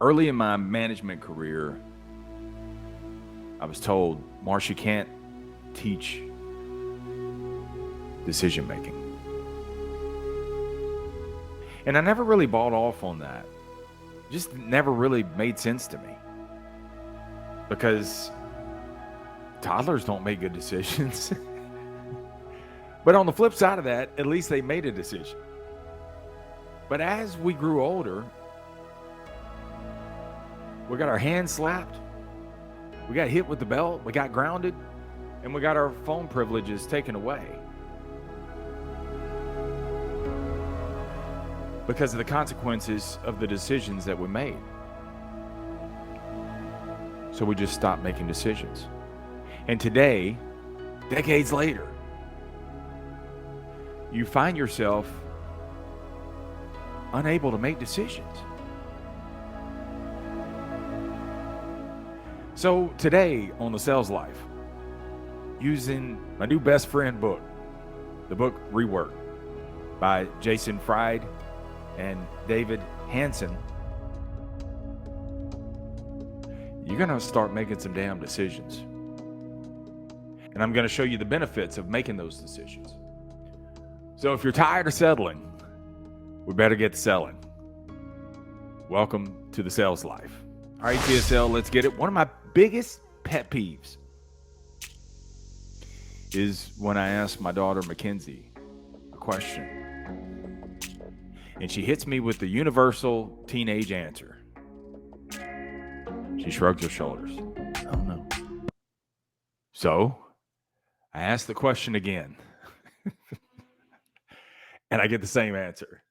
Early in my management career, I was told, Marsh, you can't teach decision making. And I never really bought off on that. It just never really made sense to me. Because toddlers don't make good decisions. But on the flip side of that, at least they made a decision. But as we grew older, we got our hands slapped, we got hit with the belt, we got grounded, and we got our phone privileges taken away because of the consequences of the decisions that we made. So we just stopped making decisions. And today, decades later, you find yourself unable to make decisions. So today on The Sales Life, using my new best friend book, the book Rework by Jason Fried and David Hansson, you're gonna start making some damn decisions. And I'm gonna show you the benefits of making those decisions. So if you're tired of settling, we better get to selling. Welcome to The Sales Life. All right, TSL, let's get it. One of my biggest pet peeves is when I ask my daughter, Mackenzie, a question. And she hits me with the universal teenage answer. She shrugs her shoulders. Oh, no. So I ask the question again. And I get the same answer.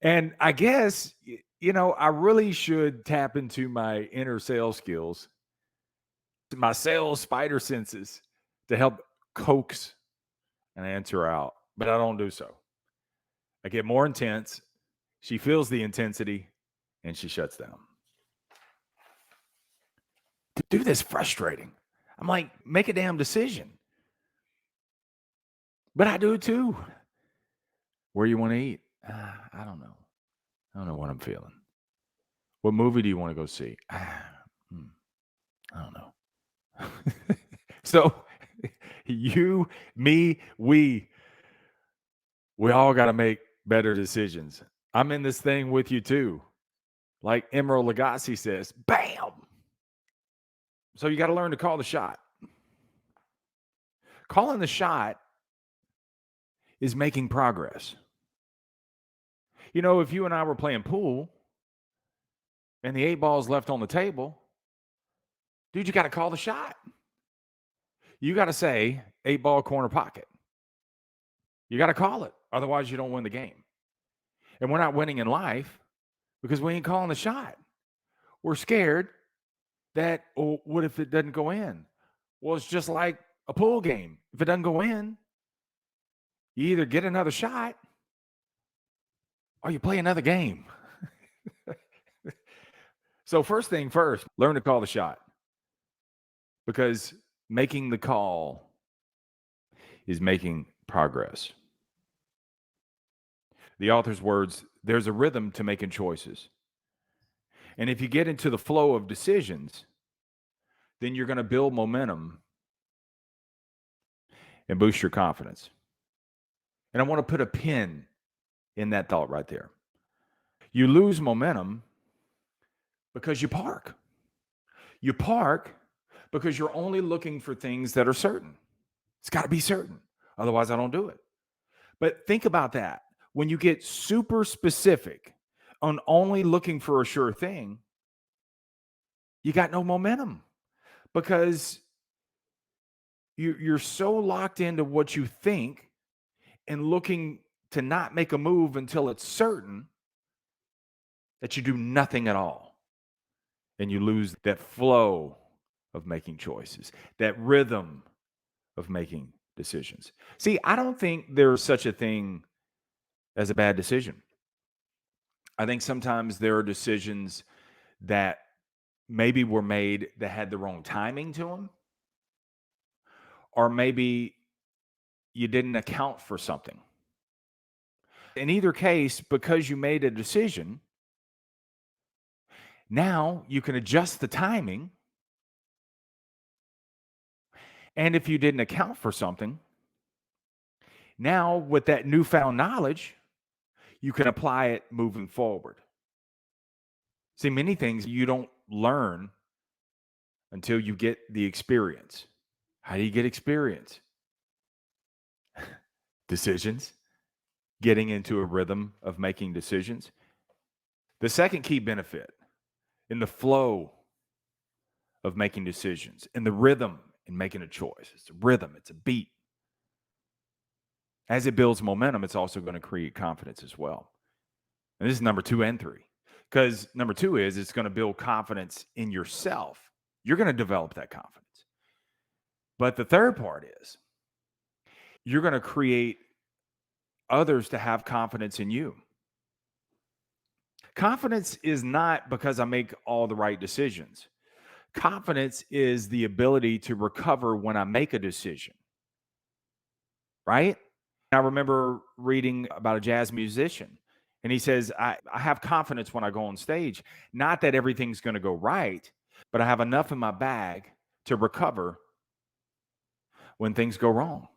And I guess, I really should tap into my inner sales skills, my sales spider senses, to help coax an answer out. But I don't do so. I get more intense. She feels the intensity and she shuts down. Dude, that's frustrating. I'm like, make a damn decision. But I do too. Where you want to eat? I don't know. I don't know what I'm feeling. What movie do you want to go see? I don't know. So you, me, we all got to make better decisions. I'm in this thing with you too. Like Emerald Lagasse says, bam. So you got to learn to call the shot. Calling the shot is making progress. If you and I were playing pool and the 8 balls left on the table, dude, you got to call the shot. You got to say 8 ball corner pocket. You got to call it. Otherwise, you don't win the game. And we're not winning in life because we ain't calling the shot. We're scared that, what if it doesn't go in? Well, it's just like a pool game. If it doesn't go in, you either get another shot or you play another game. So first thing first, learn to call the shot. Because making the call is making progress. The author's words, there's a rhythm to making choices. And if you get into the flow of decisions, then you're going to build momentum and boost your confidence. And I want to put a pin in that thought right there. You lose momentum because you park. You park because you're only looking for things that are certain. It's got to be certain. Otherwise, I don't do it. But think about that. When you get super specific on only looking for a sure thing, you got no momentum because you're so locked into what you think and looking to not make a move until it's certain that you do nothing at all. And you lose that flow of making choices, that rhythm of making decisions. See, I don't think there's such a thing as a bad decision. I think sometimes there are decisions that maybe were made that had the wrong timing to them, or maybe you didn't account for something. In either case, because you made a decision, Now you can adjust the timing. And if you didn't account for something, now with that newfound knowledge, you can apply it moving forward. See, many things you don't learn until you get the experience. How do you get experience? Decisions, getting into a rhythm of making decisions. The second key benefit in the flow of making decisions, in the rhythm in making a choice. It's a rhythm, it's a beat. As it builds momentum, it's also going to create confidence as well. And this is number 2 and 3. Because number 2 is it's going to build confidence in yourself. You're going to develop that confidence. But the third part is you're going to create others to have confidence in you. Confidence is not because I make all the right decisions. Confidence is the ability to recover when I make a decision, right? I remember reading about a jazz musician, and he says, I have confidence when I go on stage. Not that everything's going to go right, but I have enough in my bag to recover when things go wrong.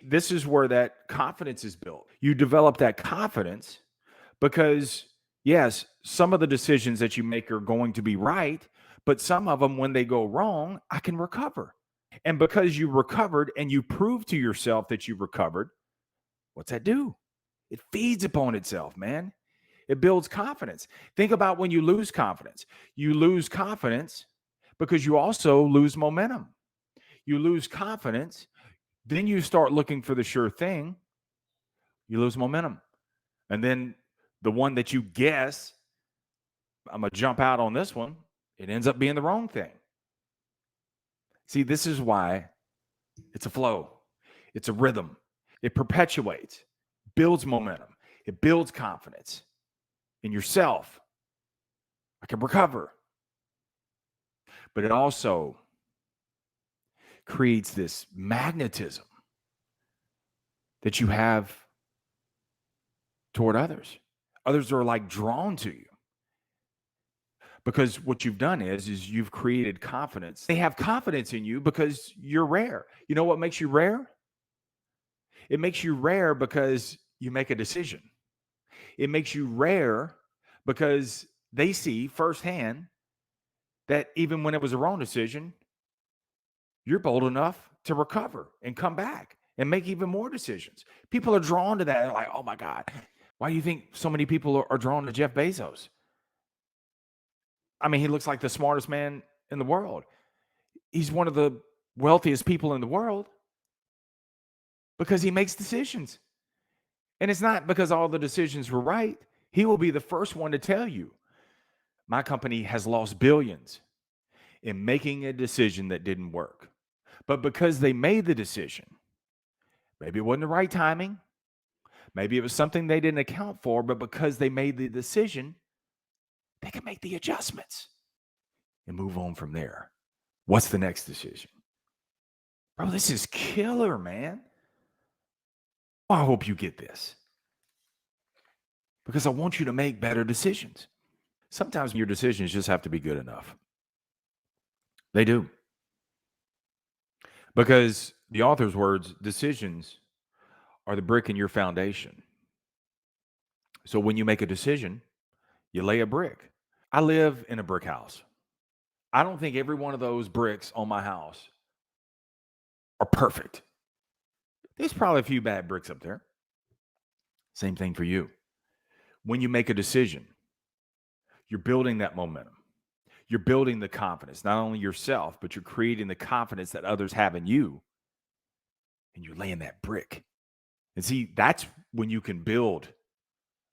This is where that confidence is built. You develop that confidence because, yes, some of the decisions that you make are going to be right, but some of them, when they go wrong, I can recover. And because you recovered and you prove to yourself that you recovered, what's that do? It feeds upon itself, man. It builds confidence. Think about when you lose confidence. You lose confidence because you also lose momentum. You lose confidence, then you start looking for the sure thing. You lose momentum. And then the one that you guess, I'm going to jump out on this one, it ends up being the wrong thing. See, this is why it's a flow. It's a rhythm. It perpetuates, builds momentum. It builds confidence in yourself. I can recover. But it also creates this magnetism that you have toward others. Others are like drawn to you. Because what you've done is you've created confidence. They have confidence in you because you're rare. You know what makes you rare? It makes you rare because you make a decision. It makes you rare because they see firsthand that even when it was a wrong decision, you're bold enough to recover and come back and make even more decisions. People are drawn to that. They're like, oh my God, why do you think so many people are drawn to Jeff Bezos? I mean, he looks like the smartest man in the world. He's one of the wealthiest people in the world because he makes decisions. And it's not because all the decisions were right. He will be the first one to tell you, my company has lost billions in making a decision that didn't work. But because they made the decision, maybe it wasn't the right timing, maybe it was something they didn't account for, but because they made the decision, they can make the adjustments and move on from there. What's the next decision? Bro, this is killer, man. I hope you get this because I want you to make better decisions. Sometimes your decisions just have to be good enough. They do. Because the author's words, decisions are the brick in your foundation. So when you make a decision, you lay a brick. I live in a brick house. I don't think every one of those bricks on my house are perfect. There's probably a few bad bricks up there. Same thing for you. When you make a decision, you're building that momentum. You're building the confidence, not only yourself, but you're creating the confidence that others have in you. And you're laying that brick. And see, that's when you can build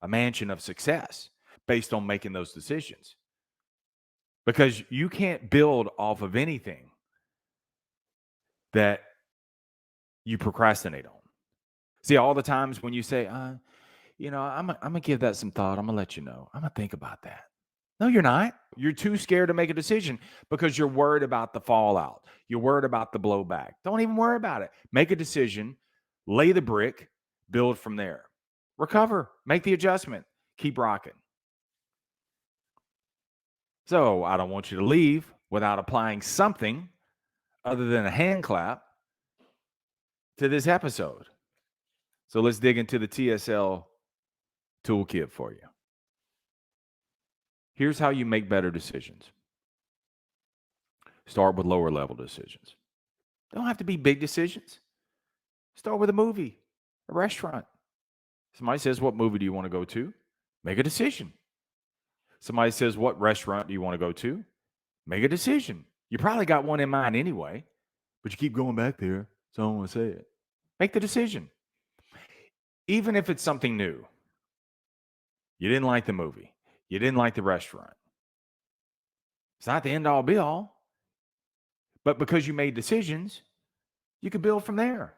a mansion of success based on making those decisions. Because you can't build off of anything that you procrastinate on. See, all the times when you say, I'm going to give that some thought. I'm going to let you know. I'm going to think about that. No, you're not. You're too scared to make a decision because you're worried about the fallout. You're worried about the blowback. Don't even worry about it. Make a decision, lay the brick, build from there. Recover, make the adjustment, keep rocking. So I don't want you to leave without applying something other than a hand clap to this episode. So let's dig into the TSL toolkit for you. Here's how you make better decisions. Start with lower level decisions. They don't have to be big decisions. Start with a movie, a restaurant. Somebody says, what movie do you want to go to? Make a decision. Somebody says, what restaurant do you want to go to? Make a decision. You probably got one in mind anyway, but you keep going back there, so I don't want to say it. Make the decision. Even if it's something new. You didn't like the movie. You didn't like the restaurant. It's not the end all be all. But because you made decisions, you can build from there.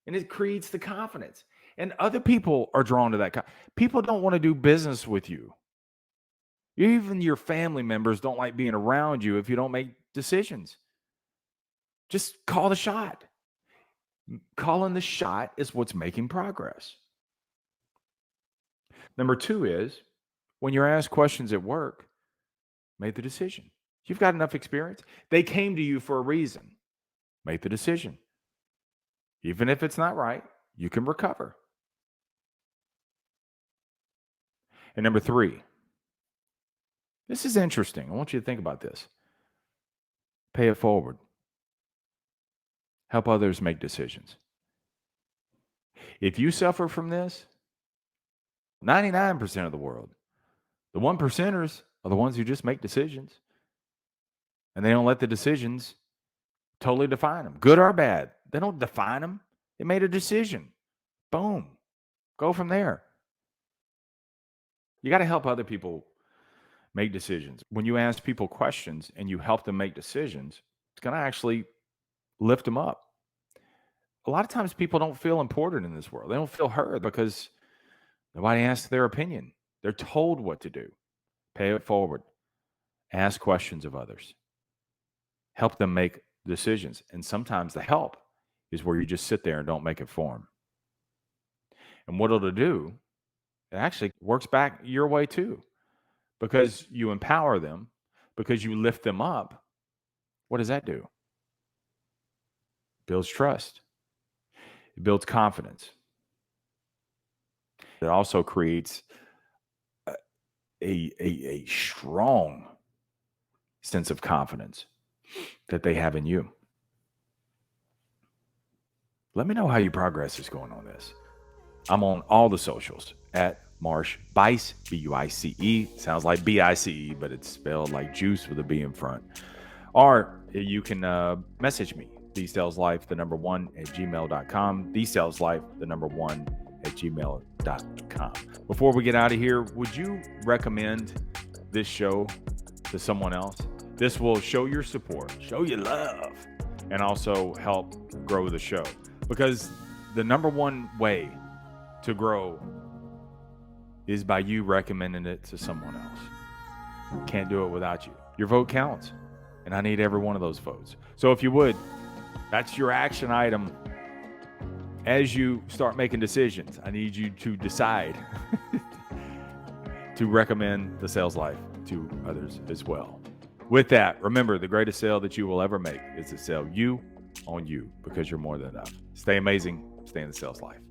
And it creates the confidence. And other people are drawn to that. People don't want to do business with you. Even your family members don't like being around you if you don't make decisions. Just call the shot. Calling the shot is what's making progress. Number 2 is when you're asked questions at work, make the decision. You've got enough experience. They came to you for a reason. Make the decision. Even if it's not right, you can recover. And number 3, this is interesting. I want you to think about this. Pay it forward. Help others make decisions. If you suffer from this, 99% of the world, the 1%ers are the ones who just make decisions. And they don't let the decisions totally define them, good or bad. They don't define them. They made a decision. Boom. Go from there. You got to help other people make decisions. When you ask people questions and you help them make decisions, it's going to actually lift them up. A lot of times people don't feel important in this world. They don't feel heard because nobody asks their opinion. They're told what to do. Pay it forward. Ask questions of others. Help them make decisions. And sometimes the help is where you just sit there and don't make it for them. And what it'll do, it actually works back your way too. Because you empower them, because you lift them up, what does that do? It builds trust. It builds confidence. It also creates a strong sense of confidence that they have in you. Let me know how your progress is going on this. I'm on all the socials at Marsh Buice, B-U-I-C-E. Sounds like B-I-C-E, but it's spelled like juice with a B in front. Or you can message me, thesaleslife1@gmail.com, thesaleslife1@gmail.com. Before we get out of here, would you recommend this show to someone else? This will show your support, show your love, and also help grow the show. Because the number one way to grow is by you recommending it to someone else. Can't do it without you. Your vote counts, and I need every one of those votes. So if you would, that's your action item. As you start making decisions, I need you to decide to recommend the Sales Life to others as well. With that, remember, the greatest sale that you will ever make is to sell you on you, because you're more than enough. Stay amazing. Stay in the Sales Life.